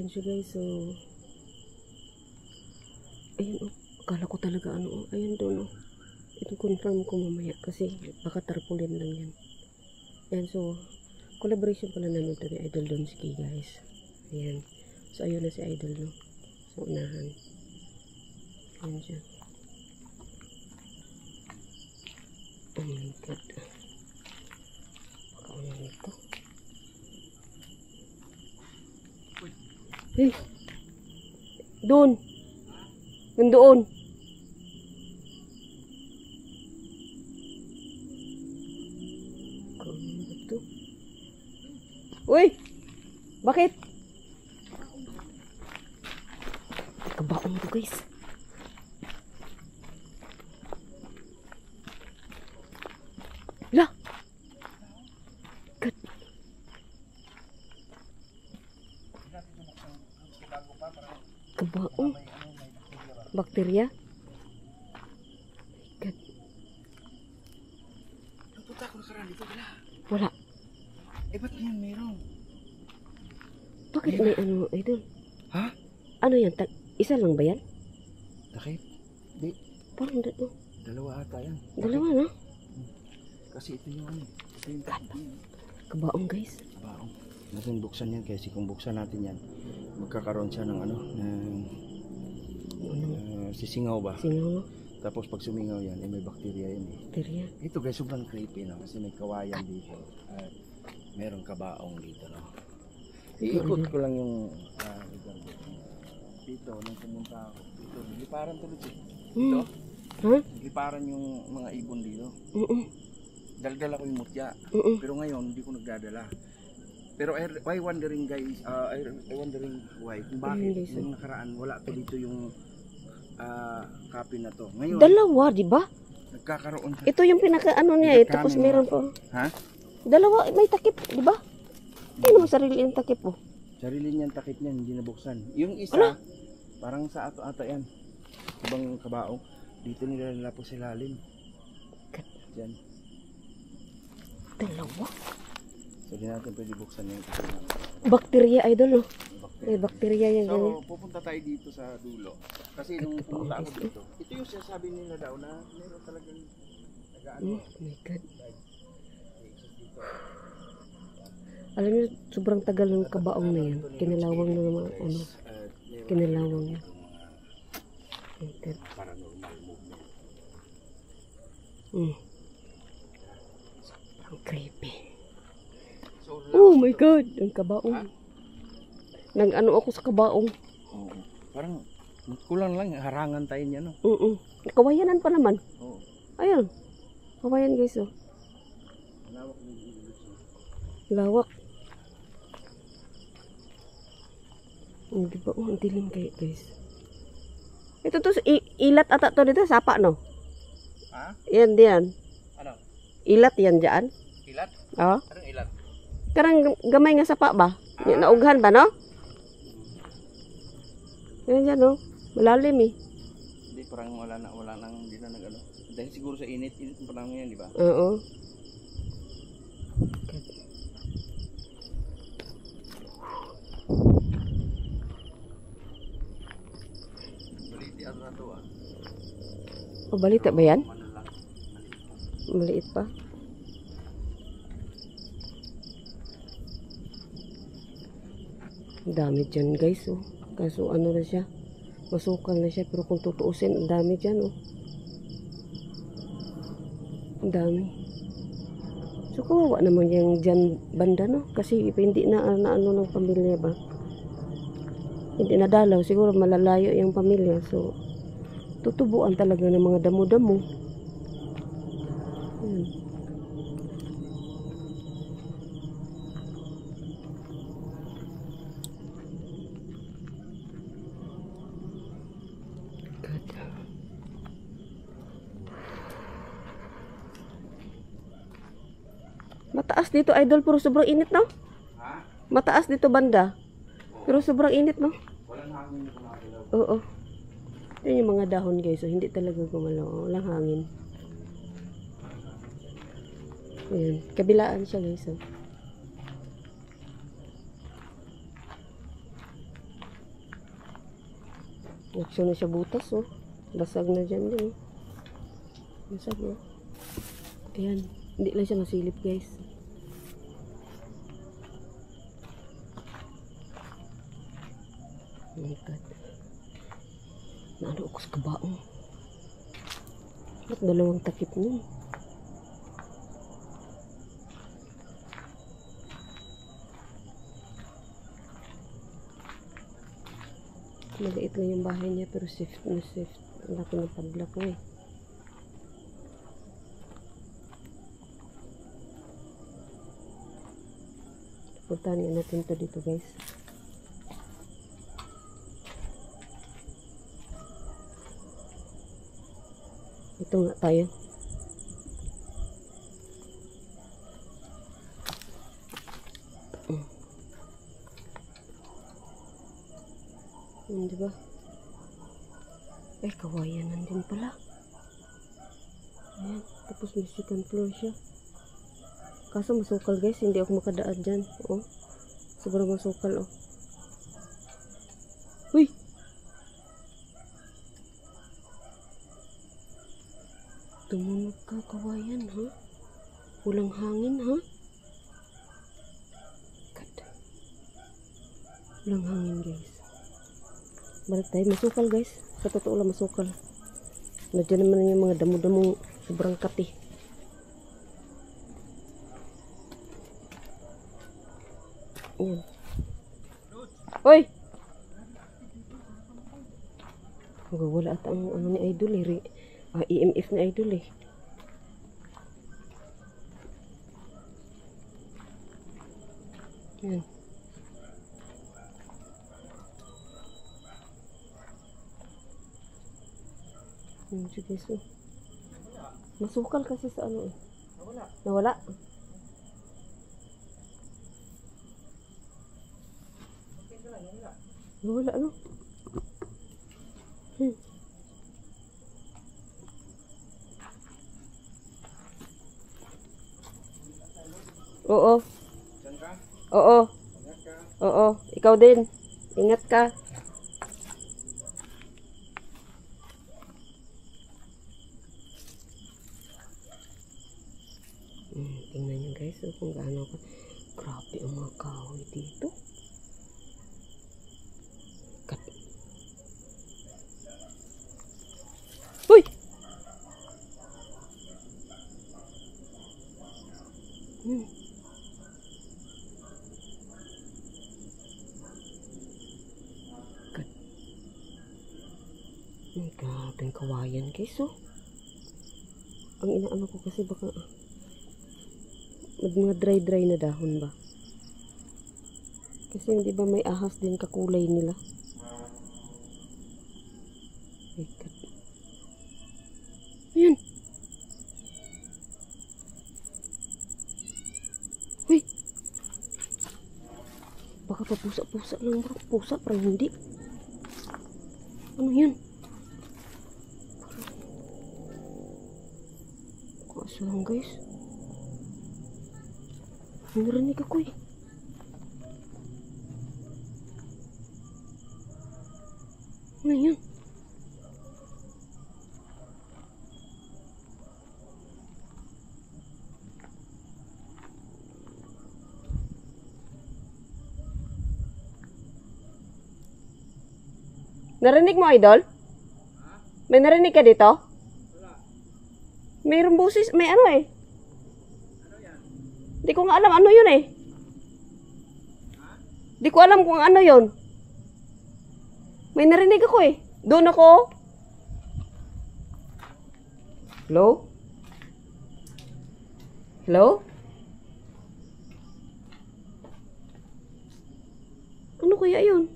Ayan siya guys, so ayun oh, akala ko talaga ano oh, ayun doon oh. Ito confirm ko mamaya kasi baka tarpaulin lang yan. Ayan, so collaboration pala namin ito ni Idol Donski guys. Ayan, so ayun na si Idol no, sa unahan. Ayan siya. Oh my god, baka ano nito. Eh, doon. Nandoon. Kano ba ito? Uy! Bakit? Kabaong to guys. Lah! God. Kabaong. Bakterya? God. Napunta ako nakaraan dito, wala. Wala. Eh, ba't yun meron? Bakit may ano, Idol? Ha? Ano yan? Isa lang ba yan? Takip? Di. Parang Dalawa ata yan. dalawa na? Kasi ito yung ano. Ito yung Kabaong guys. kabaong. Natin buksan yan kasi kung buksan natin yan, magkakaroon siya ng ano, sisingaw ba? Singaw no? Tapos pag sumingaw yan, may bakterya yan eh. Bakterya. Ito guys, sobrang creepy na kasi may kawayan dito. At merong kabaong dito, no? Iikot ko lang yung lugar dito, nung pumunta ako. Dito, nagliparan tuloy siya. Dito, nagliparan yung mga ibon dito. Daldala ko yung mutya. Pero ngayon, hindi ko nagdadala. Pero I wondering guys, I wondering why, kung bakit yung nakaraan, wala pa dito yung copy na to. Ngayon, Dalawa, di ba? nagkakaroon siya. Ito yung pinaka ano niya eh, tapos meron pa. Ha? Dalawa, may takip, di ba? Ay naman sarili yung takip oh. Sarili niyan takip niyan, hindi nabuksan. Yung isa, parang sa ato-ata yan. Ibang kabaong. Dito nila po sa ilalim. Diyan. Dalawa? So, di natin pwede buksan yan. Bakterya, Idol oh. May bakterya yan. So, pupunta tayo dito sa dulo. Kasi nung pumunta ako dito, ito yung sinasabi nila daw na meron talagang nag-ano. Oh my God. Alam niyo, sobrang tagal ng kabaong na yan. Kinalawang na naman, ano, kinalawang yan. Oh my God. Paranormal movement. Sobrang creepy. So, Oh my God, ang kabaong. Nag-ano ako sa kabaong. parang kulang lang, harangan tayo niya, no? Kawayanan pa naman. Oo. Ayun. Kawayan guys oh. Lawak ng ilog. Lawak. Oh, di ba? Oh, ang dilim kayo guys. Ito to, ilat ata to dito, sapa no? Ha? Yan diyan. Ano? Ilat yan dyan. Ilat? Oh. Anong ilat? Karang gamay nga sapa ba? Naughan ba no? Yan dyan no. Malalim eh. Hindi, parang wala nang, hindi na nag-ano. Dahil siguro sa init ng panahon yan, di ba? Oo. Baliti ano na to ah. O, balita ba yan? Ano lang, Maliit pa. Ang dami dyan guys oh. Kaso ano na siya. Masukal na siya. Pero kung tutuusin, ang dami dyan oh. Ang dami. So kawawa naman yung dyan banda no. Kasi hindi na ano ng pamilya ba. Hindi na dalaw. Siguro malalayo yung pamilya. So tutubuan talaga ng mga damo-damo. Mataas dito idol pero sobrang init no? ha? Mataas dito banda. Pero sobrang init no? Walang hangin na kumagalaw. Oo. Yan yung mga dahon guys. So, hindi talaga gumalaw. Walang hangin. Ayan. Kabilaan siya guys. Oh. Nagso na siya butas, oh. Basag na dyan din, oh. Basag, oh. Ayan. Hindi lang siya masilip, guys. Oh my God. Naano ako sa kabaong. Ba't dalawang takip nun? Maliit lang yung bahay niya pero safe na safe. Ang laki ng padlock ko eh. Puntahan nga natin to dito, guys. Ito nga tayo. Diba? Ay, kawayan nandun pala. Ayan. Tapos may second floor siya. Kaso masukal, guys. Hindi ako makadaan dyan. Oh. Sobrang masukal, oh. Uy! Tumunog ka, kawayan, ha? Walang hangin, ha? God. Walang hangin, guys. Balik tayo. Masukal, guys. Sa totoo lang, masukal. Nandiyan naman yung mga damo-damong sobrang kati. Ayan. Hoy! Wala ata ang ano ni Idol eh. EMF ni Idol eh. Ayan. Sige, so. Masukal kasi sa ano eh. Nawala. Nawala, ano? Oo. Oo. Oo. Ikaw din. Ingat ka. Tingnan nyo, guys. Kung gaano ka. Grabe ang mga kahoy dito. Uy! Grabe ang kawayan, guys, oh. Ang inaano ko kasi baka mga dry na dahon ba. Kasi hindi ba may ahas din kakulay nila. Ayan. Uy. Baka pa pusa-pusa lang, bro. Pusa, parang hindi. Ano yan? Kaaslang, guys. Narinig ako eh. Ano yan? Narinig mo, Idol? May narinig ka dito? Mayroong busis, may ano eh. Di ko nga alam ano yun eh. Di ko alam kung ano yun. May narinig ako eh. Doon ako. Hello? Hello? Ano kaya yun?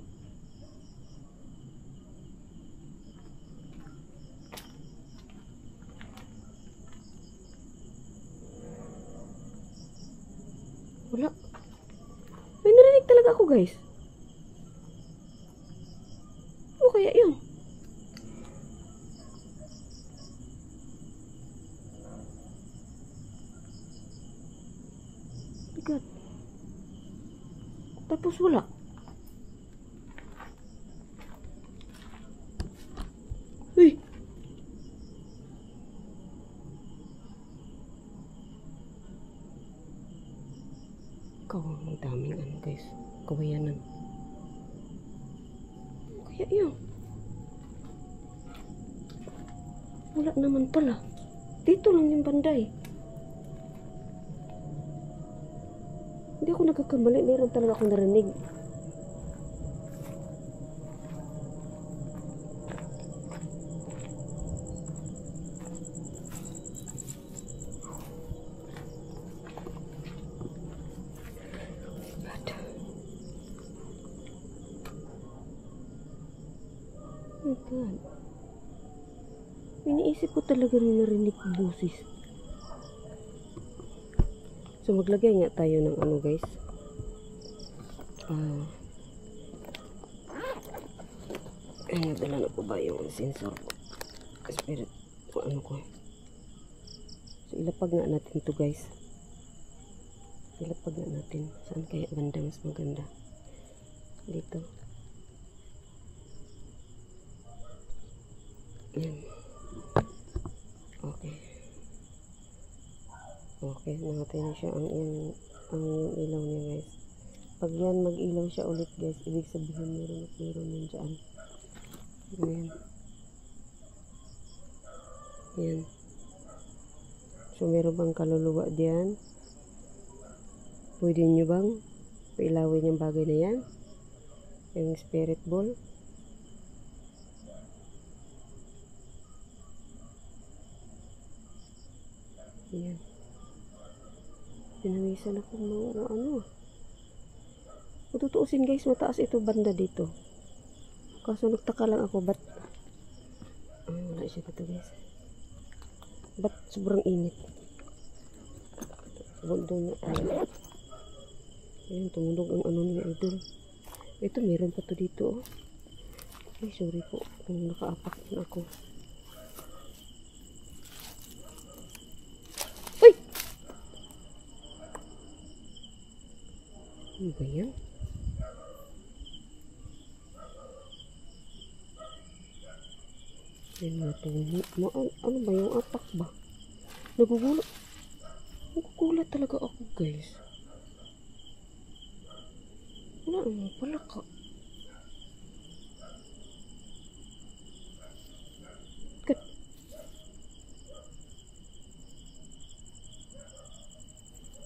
Wala. May narinig talaga ako, guys. Ano kaya yun? Oh God. Tapos wala. Ang daming ano guys, kawayanan. Kaya yun. Wala naman pala. Dito lang yung banday. Hindi ako nagkakamali. Meron talaga akong narinig. Oh God. Iniisip ko talaga na narinig ko busis. So maglagay nga tayo ng ano guys. Nadala na po ba yung sensor ko? Spirit ko ano ko. So ilapag nga natin to guys. Ilapag nga natin. Saan kaya banda mas maganda? Dito. Yan. Okay. Okay, namatay na siya ang ilaw niya guys. Pag yan mag-ilaw siya ulit guys, ibig sabihin meron at meron yun dyan. Ayan. Yan. So meron bang kaluluwa diyan? Pwede nyo bang pailawin yung bagay na yan? Yung spirit ball? Ayan. Pinawisan ako mga ano. Kung tutuusin guys, mataas ito banda dito. Kaso nagtaka lang ako, ba't wala siya dito guys. Ba't sobrang init? Bundo niya tayo. Ayan, tumunog ang ano niya idol. Ito, meron pa to dito. Ay, sorry po kung nakaapak na ako. Ano ba yan? Ano ba yung apak ba? Nagugulat talaga ako guys. Wala naman pala ka.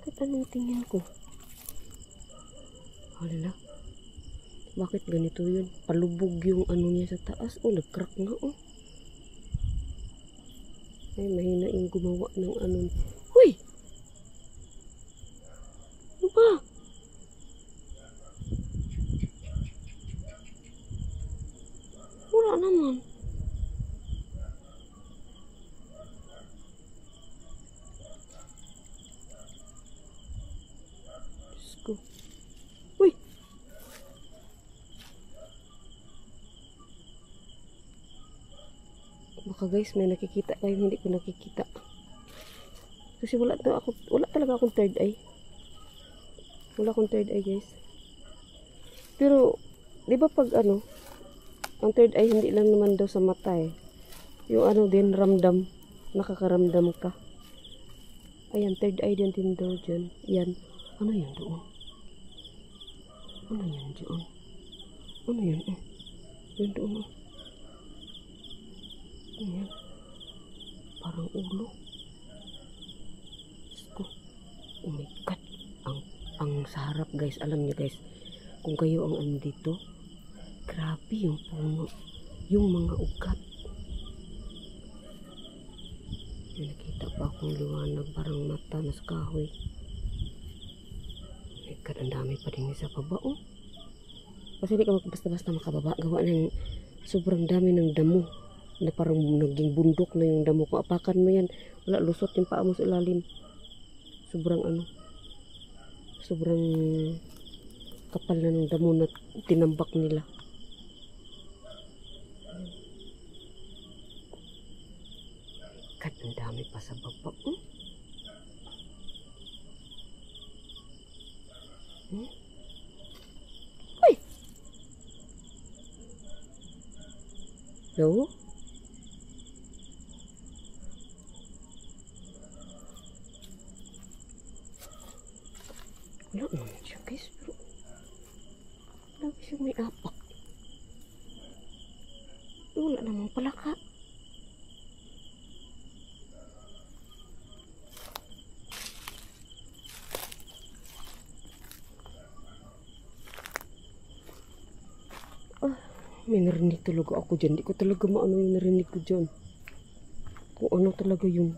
Kat anong tingin ko? Hala, bakit ganito yun? Palubog yung ano niya sa taas. Oh, nag-crack nga oh. Ay, mahina yung gumawa ng ano. Huy! Ano ba? Wala naman. Diyos ko. Huy! Baka guys, may nakikita kayo, hindi ko nakikita. Kasi wala talaga akong third eye. Wala akong third eye guys. Pero, di ba pag ano, ang third eye hindi lang naman daw sa mata eh. Yung ano din, ramdam. Nakakaramdam ka. Ayan, third eye din daw dyan. Yan. Ano yan doon? Ano yan doon? Ano yan? Yan doon oh. Ayan. Parang ulo. Sko. Oh my God. Ang sa harap guys. Alam niyo guys. Kung kayo ang ano dito. Grabe yung puno. Yung mga ugat. May nakita pa akong liwanag. Parang mata na sa kahoy. Oh my God. Ang dami pa din sa baba oh. Kasi hindi ka basta-basta makababa. Gawa ng sobrang dami ng damo. Na parang naging bundok na yung damo ko. Apakan mo yan. Wala, lusot yung paa mo sa ilalim. Sobrang ano. Sobrang kapal na ng damo na tinambak nila. Kat, ang dami pa sa baba. Uy! No? Wala naman siya guys, pero lagi siyang may apak. Wala namang palaka. May narinig talaga ako dyan. Di ko talaga maano yung narinig ko dyan. Kung ano talaga yun.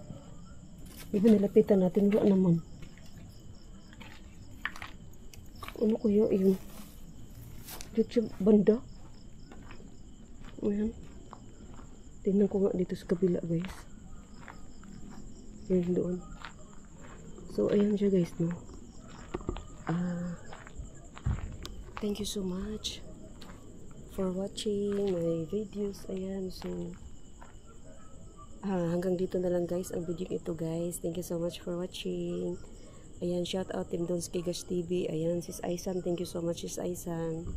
Iba nilapitan natin. Wala naman. Ano kaya yun? Dito sa banda. Ayan. Tingnan ko nga dito sa kabila guys. Ayan doon. So ayan siya guys no. Thank you so much for watching my videos. Ayan, so hanggang dito na lang guys ang video ito guys. Thank you so much for watching. Ayan, shout out Team Don's Gigas TV. Ayan, Sis Aisan, thank you so much Sis Aisan.